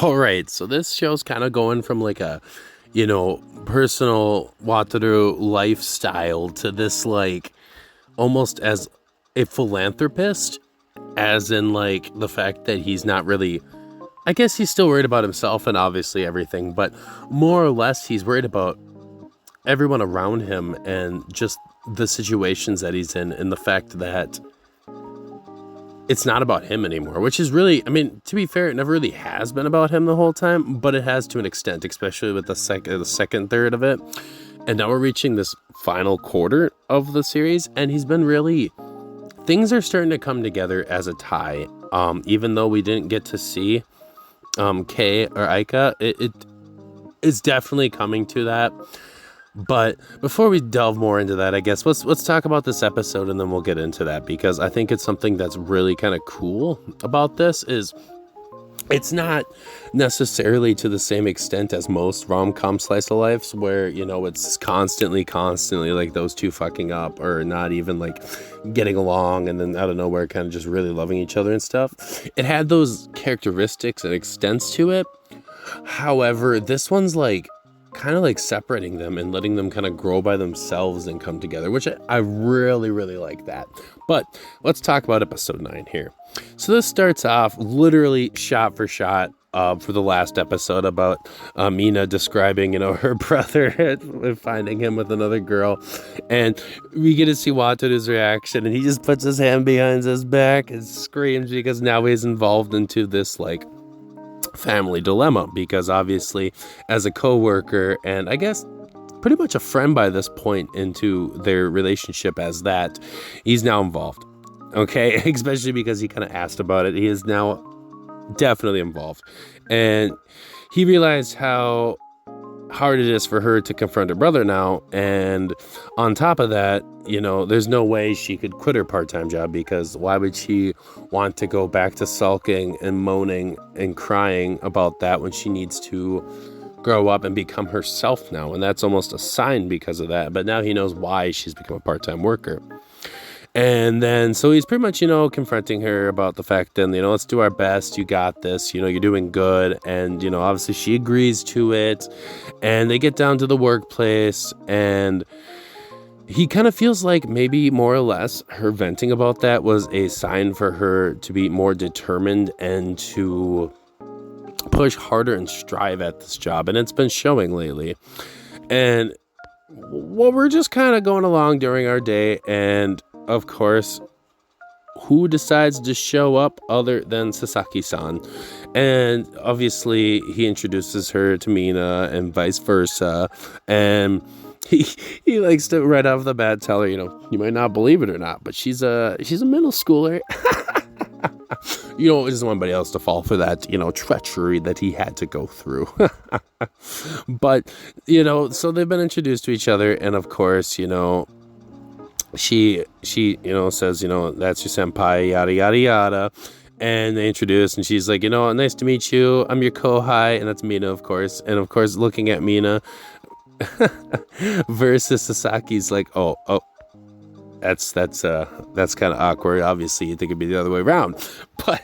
All right, so this show's kind of going from like a, personal Wataru lifestyle to this like almost as a philanthropist, as in like the fact that he's not really, I guess he's still worried about himself and obviously everything, but more or less he's worried about everyone around him and just the situations that he's in and the fact that it's not about him anymore, which is really, I mean, to be fair, it never really has been about him the whole time, but it has to an extent, especially with the second third of it. And now we're reaching this final quarter of the series, and he's been really, things are starting to come together as a tie. Even though we didn't get to see Kei or Aika, it is definitely coming to that. But before we delve more into that, I guess let's talk about this episode and then we'll get into that, because I think it's something that's really kind of cool about this is it's not necessarily to the same extent as most rom-com slice of lives where, it's constantly like those two fucking up or not even like getting along and then out of nowhere kind of just really loving each other and stuff. It had those characteristics and extents to it. However, this one's like kind of like separating them and letting them kind of grow by themselves and come together, which I really, really like that. But let's talk about episode 9 here. So this starts off literally shot for shot for the last episode about Mina describing, her brother and finding him with another girl. And we get to see Wataru's reaction, and he just puts his hand behind his back and screams because now he's involved into this like family dilemma, because obviously as a co-worker and I guess pretty much a friend by this point into their relationship, as that he's now involved, okay? Especially because he kind of asked about it. He is now definitely involved, and he realized how hard it is for her to confront her brother now, and on top of that, there's no way she could quit her part-time job, because why would she want to go back to sulking and moaning and crying about that when she needs to grow up and become herself now? And that's almost a sign because of that. But now he knows why she's become a part-time worker. And then, so he's pretty much, confronting her about the fact that, let's do our best. You got this, you're doing good. And, obviously she agrees to it, and they get down to the workplace, and he kind of feels like maybe more or less her venting about that was a sign for her to be more determined and to push harder and strive at this job. And it's been showing lately. And we're just kind of going along during our day, and of course, who decides to show up other than Sasaki-san? And obviously, he introduces her to Mina and vice versa. And he likes to right off the bat tell her, you might not believe it or not, but she's a middle schooler. You don't just want anybody else to fall for that, treachery that he had to go through. But, so they've been introduced to each other, and of course, she says, that's your senpai, yada, yada, yada. And they introduce, and she's like, nice to meet you. I'm your kohai. And that's Mina, of course. And of course, looking at Mina versus Sasaki's like, oh, that's kind of awkward. Obviously, you'd think it'd be the other way around. But,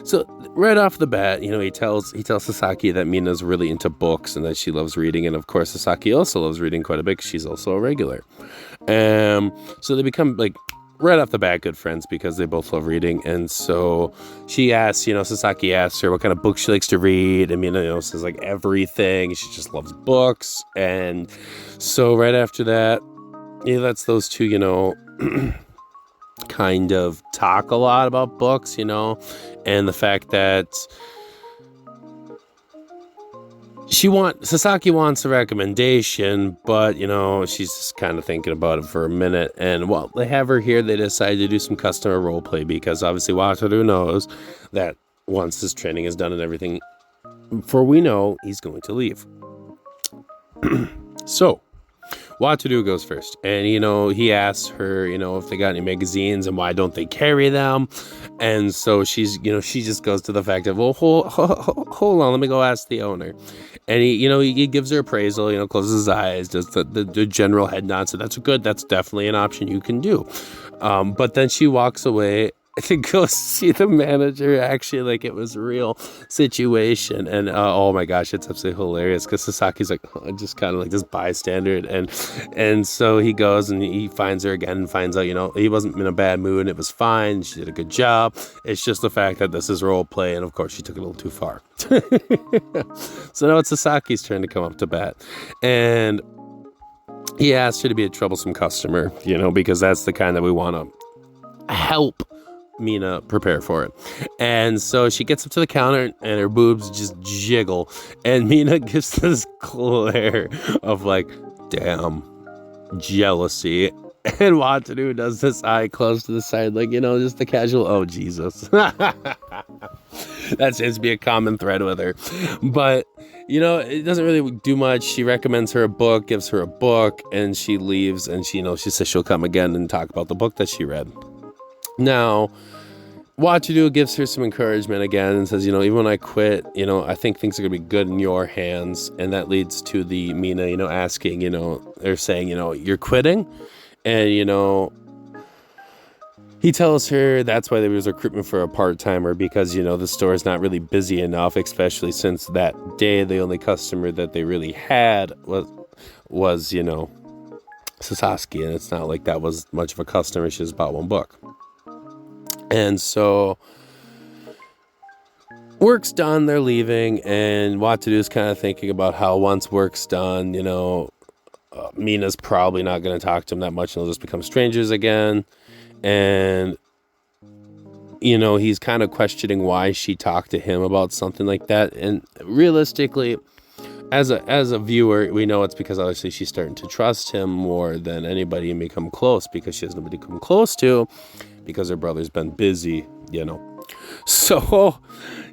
so right off the bat, he tells Sasaki that Mina's really into books and that she loves reading. And of course, Sasaki also loves reading quite a bit. She's also a regular. So they become like right off the bat good friends because they both love reading. And so she asks, Sasaki asks her what kind of books she likes to read. And Mina, says like everything. She just loves books. And so right after that, that's those two, kind of talk a lot about books, and the fact that Sasaki wants a recommendation, but, she's just kind of thinking about it for a minute. And while they have her here, they decide to do some customer role play, because obviously Wataru knows that once this training is done and everything, for we know he's going to leave. So Wataru goes first, and he asks her if they got any magazines and why don't they carry them. And so she's she just goes to the fact of, well, hold on, let me go ask the owner. And he gives her appraisal, closes his eyes, does the general head nod, so that's definitely an option you can do. But then she walks away to go see the manager actually like it was a real situation. And oh my gosh, it's absolutely hilarious because Sasaki's like just kind of like this bystander, and so he goes and he finds her again and finds out, you know, he wasn't in a bad mood and it was fine, she did a good job. It's just the fact that this is role play, and of course she took it a little too far. So now it's Sasaki's turn to come up to bat, and he asked her to be a troublesome customer, you know, because that's the kind that we want to help Mina prepare for it. And so she gets up to the counter and her boobs just jiggle, and Mina gives this glare of like, damn, jealousy. And Wataru does this eye close to the side, like, you know, just the casual, oh Jesus. That seems to be a common thread with her. But, you know, it doesn't really do much. She recommends her a book, gives her a book, and she leaves, and she, you know, she says she'll come again and talk about the book that she read. Now, Wataru gives her some encouragement again and says, you know, even when I quit, you know, I think things are going to be good in your hands. And that leads to the Mina, you know, asking, you know, they're saying, you know, you're quitting? And, you know, he tells her that's why there was recruitment for a part-timer, because, you know, the store is not really busy enough, especially since that day the only customer that they really had was you know, Sasaki, and it's not like that was much of a customer. She just bought one book. And so work's done, they're leaving, and Wataru's kind of thinking about how once work's done, you know, Mina's probably not going to talk to him that much, and they'll just become strangers again. And, you know, he's kind of questioning why she talked to him about something like that. And realistically, as a viewer, we know it's because obviously she's starting to trust him more than anybody and become close, because she has nobody to come close to because her brother's been busy, you know. So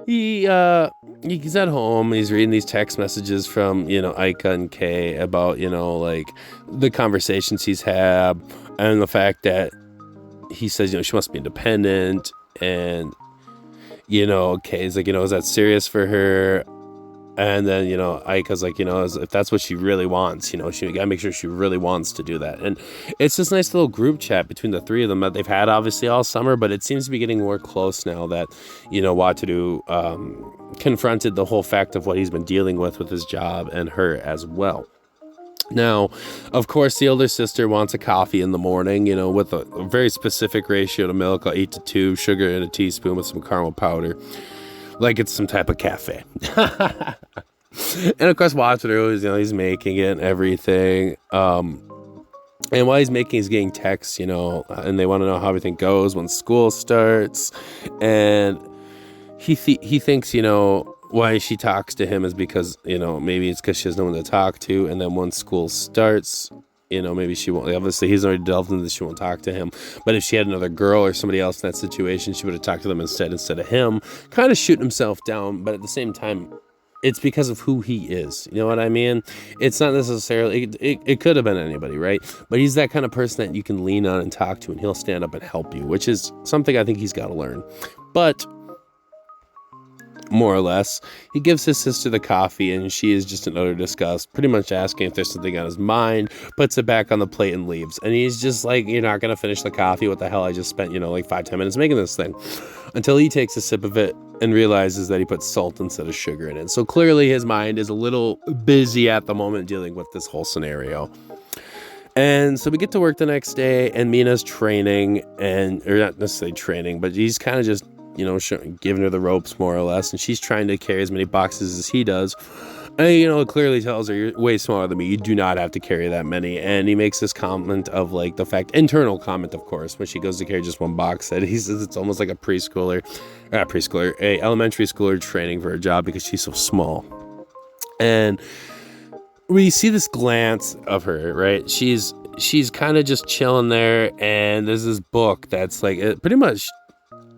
he's at home, he's reading these text messages from, you know, Aika and Kei about, you know, like the conversations he's had, and the fact that he says, you know, she must be independent, and, you know, Kei's like, you know, is that serious for her? And then, you know, Aika's like, you know, if that's what she really wants, you know, she gotta make sure she really wants to do that. And it's this nice little group chat between the three of them that they've had obviously all summer, but it seems to be getting more close now that, you know, Wataru confronted the whole fact of what he's been dealing with his job, and her as well. Now, of course, the older sister wants a coffee in the morning, you know, with a very specific ratio to milk, 8-2, sugar in a teaspoon with some caramel powder, like it's some type of cafe. And of course, Wataru is, you know, he's making it and everything. And while he's making, he's getting texts, you know, and they want to know how everything goes when school starts. And he thinks, you know, why she talks to him is because, you know, maybe it's because she has no one to talk to. And then once school starts, you know, maybe she won't. Obviously, he's already delved into this, she won't talk to him. But if she had another girl or somebody else in that situation, she would have talked to them instead of him. Kind of shooting himself down. But at the same time, it's because of who he is. You know what I mean? It's not necessarily, it could have been anybody, right? But he's that kind of person that you can lean on and talk to, and he'll stand up and help you, which is something I think he's got to learn. But more or less, he gives his sister the coffee, and she is just in utter disgust, pretty much asking if there's something on his mind, puts it back on the plate and leaves. And he's just like, you're not going to finish the coffee? What the hell? I just spent, you know, like 5-10 minutes making this thing. Until he takes a sip of it and realizes that he put salt instead of sugar in it. So clearly his mind is a little busy at the moment dealing with this whole scenario. And so we get to work the next day, and Mina's training, or not necessarily training, but he's kind of just, you know, giving her the ropes more or less, and she's trying to carry as many boxes as he does. And, you know, clearly tells her, you're way smaller than me, you do not have to carry that many. And he makes this comment of, like, the fact, internal comment, of course, when she goes to carry just one box, that he says it's almost like a elementary schooler training for a job because she's so small. And we see this glance of her, right? She's kind of just chilling there, and there's this book that's like, pretty much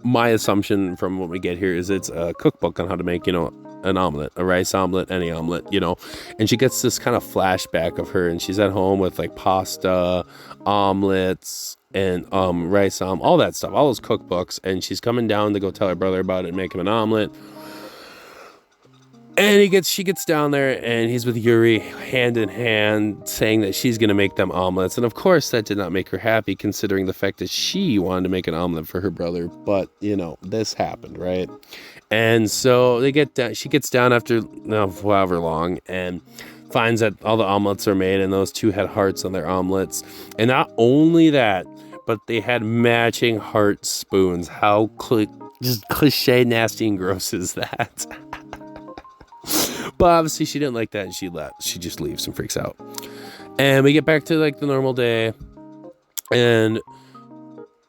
my assumption from what we get here is it's a cookbook on how to make, you know, an omelet, a rice omelet, any omelet, you know. And she gets this kind of flashback of her, and she's at home with like pasta, omelets, and rice all that stuff, all those cookbooks. And she's coming down to go tell her brother about it and make him an omelet. And she gets down there, and he's with Yuri hand in hand, saying that she's going to make them omelets. And of course, that did not make her happy, considering the fact that she wanted to make an omelet for her brother. But, this happened, right? And so she gets down after however long, and finds that all the omelets are made, and those two had hearts on their omelets. And not only that, but they had matching heart spoons. How just cliche, nasty, and gross is that? But obviously she didn't like that, and she left. She just leaves and freaks out. And we get back to like the normal day, and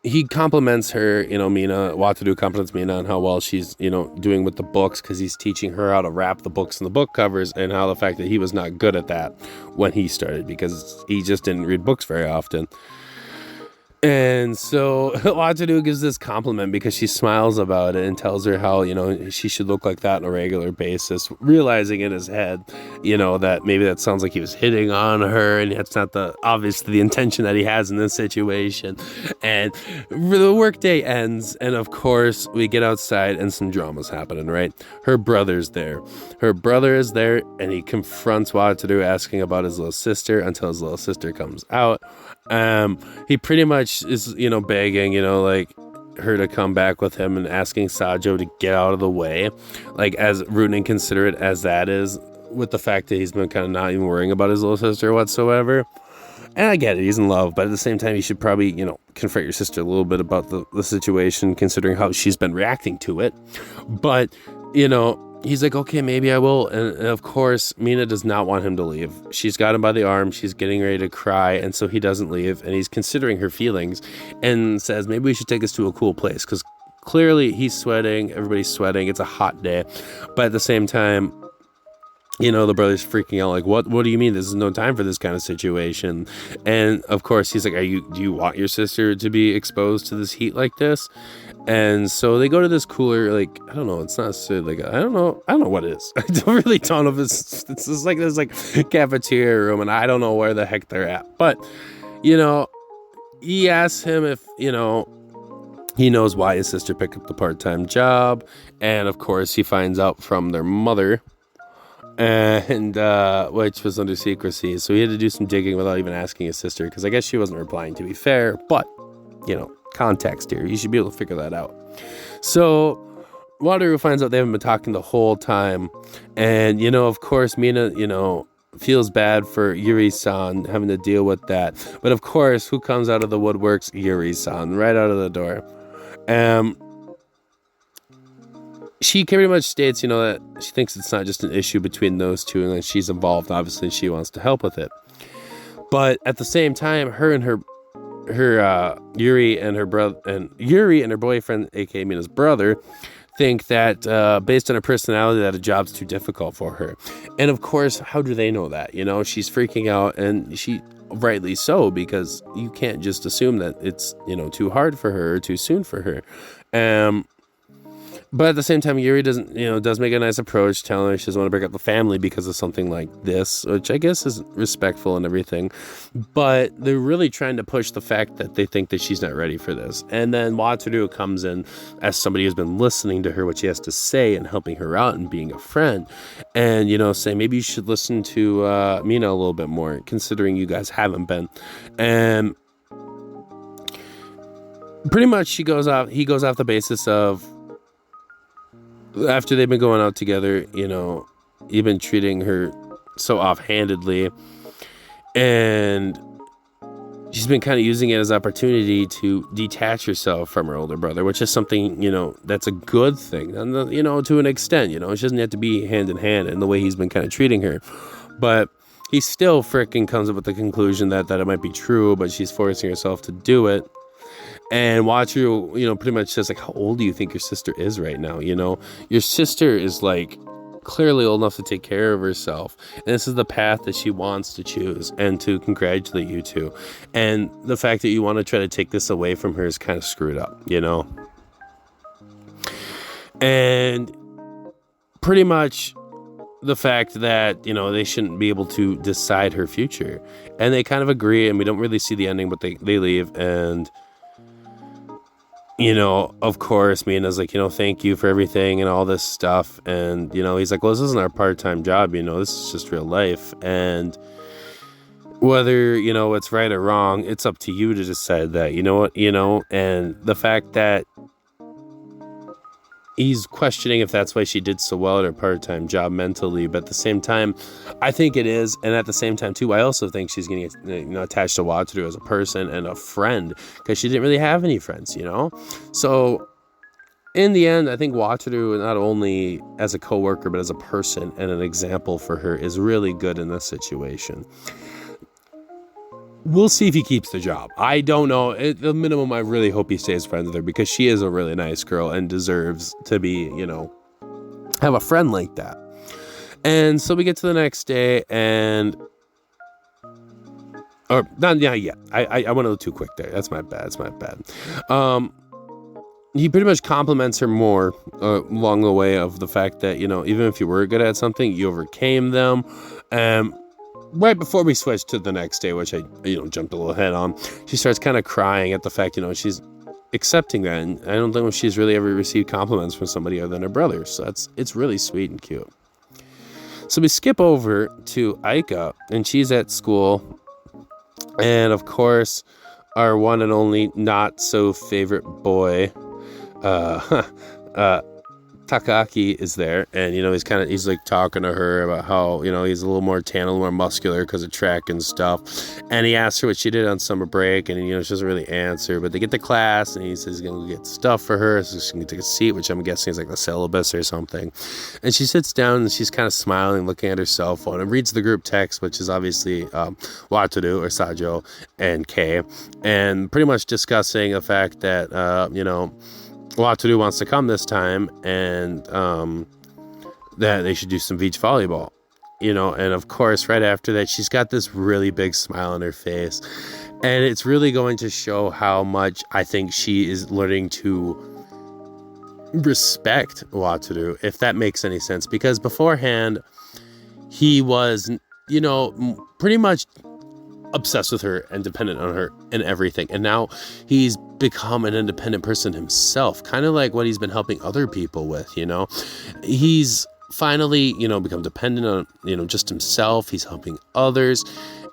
he compliments her, Mina. Wataru compliments Mina on how well she's, doing with the books, because he's teaching her how to wrap the books in the book covers, and how the fact that he was not good at that when he started, because he just didn't read books very often. And so Wataru gives this compliment because she smiles about it and tells her how, she should look like that on a regular basis, realizing in his head, that maybe that sounds like he was hitting on her, and that's not obviously the intention that he has in this situation. And the workday ends, and of course we get outside and some drama's happening, right? Her brother's there. Her brother is there, and he confronts Wataru asking about his little sister until his little sister comes out. He pretty much is, begging, like her to come back with him, and asking Sajo to get out of the way, like as rude and considerate as that is, with the fact that he's been kind of not even worrying about his little sister whatsoever. And I get it, he's in love, but at the same time, you should probably, confront your sister a little bit about the situation, considering how she's been reacting to it. But, he's like, okay, maybe I will. And of course, Mina does not want him to leave. She's got him by the arm. She's getting ready to cry. And so he doesn't leave. And he's considering her feelings and says, maybe we should take us to a cool place. Because clearly he's sweating. Everybody's sweating. It's a hot day. But at the same time, the brother's freaking out, like, what do you mean? This is no time for this kind of situation. And of course, he's like, do you want your sister to be exposed to this heat like this? And so they go to this cooler, like, I don't know, it's not necessarily like, I don't know what it is. I don't know if it's just like this, like, cafeteria room, and I don't know where the heck they're at. But, he asks him if, he knows why his sister picked up the part-time job. And of course, he finds out from their mother, and which was under secrecy. So he had to do some digging without even asking his sister, because I guess she wasn't replying, to be fair. But, context here, you should be able to figure that out. So Wataru finds out they haven't been talking the whole time, and of course Mina feels bad for Yuri-san having to deal with that. But of course, who comes out of the woodworks? Yuri-san, right out of the door. She pretty much states, that she thinks it's not just an issue between those two, and that she's involved. Obviously, she wants to help with it. But at the same time, Yuri and her brother, and Yuri and her boyfriend, aka Mina's brother, think that based on her personality, that a job's too difficult for her. And of course, how do they know that? She's freaking out, and she rightly so, because you can't just assume that it's too hard for her or too soon for her. But at the same time, Yuri does make a nice approach, telling her she doesn't want to break up the family because of something like this, which I guess is respectful and everything. But they're really trying to push the fact that they think that she's not ready for this. And then Wataru comes in as somebody who's been listening to her, what she has to say, and helping her out and being a friend. And, saying maybe you should listen to Mina a little bit more, considering you guys haven't been. And pretty much he goes off the basis of, after they've been going out together, you've been treating her so offhandedly, and she's been kind of using it as an opportunity to detach herself from her older brother, which is something, that's a good thing, and, to an extent, she doesn't have to be hand in hand in the way he's been kind of treating her. But he still freaking comes up with the conclusion that it might be true, but she's forcing herself to do it. And Wataru, pretty much says, like, how old do you think your sister is right now? Your sister is, like, clearly old enough to take care of herself. And this is the path that she wants to choose and to congratulate you to. And the fact that you want to try to take this away from her is kind of screwed up, And pretty much the fact that, they shouldn't be able to decide her future. And they kind of agree, and we don't really see the ending, but they leave. And of course, Mina's like, thank you for everything and all this stuff. And, he's like, well, this isn't our part-time job, this is just real life. And whether, it's right or wrong, it's up to you to decide that, and the fact that he's questioning if that's why she did so well at her part-time job mentally, but at the same time, I think it is, and at the same time too, I also think she's getting attached to Wataru as a person and a friend, because she didn't really have any friends, So in the end, I think Wataru, not only as a coworker but as a person and an example for her, is really good in this situation. We'll see if he keeps the job. I don't know. At the minimum, I really hope he stays friends with her, because she is a really nice girl and deserves to be, have a friend like that. And so we get to the next day, and or not yet. I went a little too quick there. That's my bad. He pretty much compliments her more along the way of the fact that, even if you were good at something, you overcame them. Right before we switch to the next day, which I, jumped a little ahead on, she starts kind of crying at the fact, she's accepting that. And I don't think she's really ever received compliments from somebody other than her brother. So it's really sweet and cute. So we skip over to Aika, and she's at school. And of course, our one and only not so favorite boy, Takaki, is there, and he's like talking to her about how he's a little more tan, a little more muscular because of track and stuff, and he asks her what she did on summer break, and she doesn't really answer, but they get to class, and he says he's gonna get stuff for her, so she can take a seat, which I'm guessing is like the syllabus or something, and she sits down and she's kind of smiling, looking at her cell phone, and reads the group text, which is obviously Wataru or Sajo and Kei, and pretty much discussing the fact that Wataru wants to come this time, and that they should do some beach volleyball, and of course right after that she's got this really big smile on her face, and it's really going to show how much I think she is learning to respect Wataru, if that makes any sense, because beforehand he was pretty much obsessed with her and dependent on her and everything, and now he's become an independent person himself, kind of like what he's been helping other people with. He's finally become dependent on just himself. He's helping others,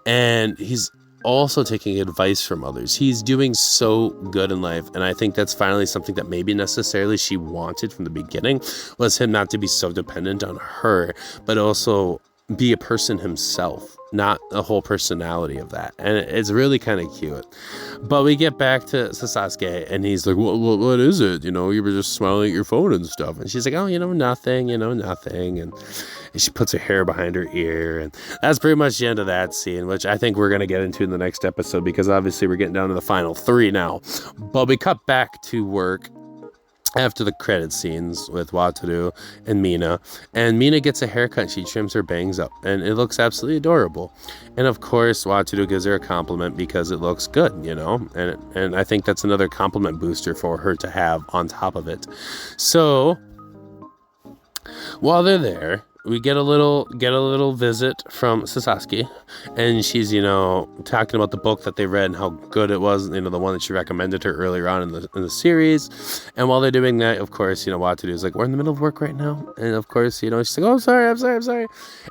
and he's also taking advice from others. He's doing so good in life, and I think that's finally something that maybe necessarily she wanted from the beginning, was him not to be so dependent on her, but also be a person himself, not a whole personality of that. And it's really kind of cute. But we get back to Sasaki, and he's like, what is it? You were just smiling at your phone and stuff. And she's like, oh, nothing, nothing. And she puts her hair behind her ear. And that's pretty much the end of that scene, which I think we're going to get into in the next episode, because obviously we're getting down to the final 3 now. But we cut back to work after the credit scenes with Wataru and Mina, and Mina gets a haircut. She trims her bangs up, and it looks absolutely adorable. And of course, Wataru gives her a compliment because it looks good, and I think that's another compliment booster for her to have on top of it. So while they're there, we get a little visit from Sasaki, and she's talking about the book that they read and how good it was, the one that she recommended her earlier on in the series. And while they're doing that, of course, Wataru is like, we're in the middle of work right now, and of course, she's like, oh, I'm sorry.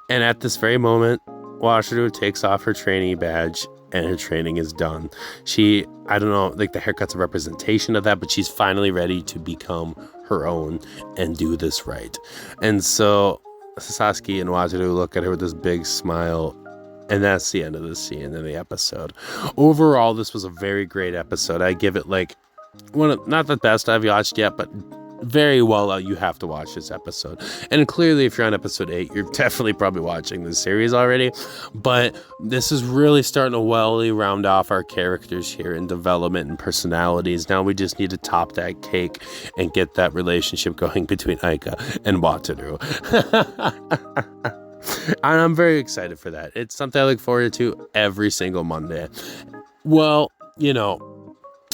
And at this very moment, Wataru takes off her trainee badge, and her training is done. I don't know, like the haircut's a representation of that, but she's finally ready to become her own and do this right. And so Sasaki and Wataru look at her with this big smile, and that's the end of the scene in the episode. Overall, this was a very great episode. I give it like not the best I've watched yet, but very well you have to watch this episode. And clearly, if you're on episode 8, you're definitely probably watching the series already, but this is really starting to well round off our characters here in development and personalities. Now we just need to top that cake and get that relationship going between Aika and Wataru. And I'm very excited for that. It's something I look forward to every single Monday. Well,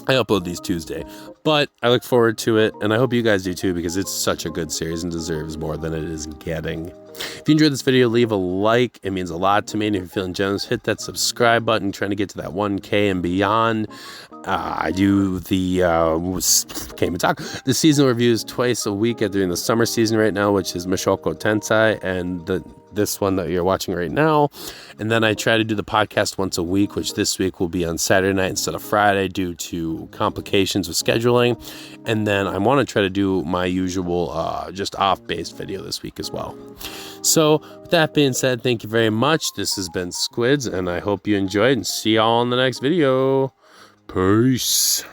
I upload these Tuesday, but I look forward to it, and I hope you guys do too, because it's such a good series and deserves more than it is getting. If If you enjoyed this video, leave a like. It means a lot to me. And if you're feeling generous, hit that subscribe button. Trying to get to that 1K and beyond. I do the can't even talk. The seasonal reviews twice a week. I'm doing the summer season right now, which is Mashoko Tensei, and this one that you're watching right now. And then I try to do the podcast once a week, which this week will be on Saturday night instead of Friday due to complications with scheduling. And then I want to try to do my usual just off-based video this week as well. So with that being said, thank you very much. This has been Squids, and I hope you enjoyed, and see y'all in the next video. Peace.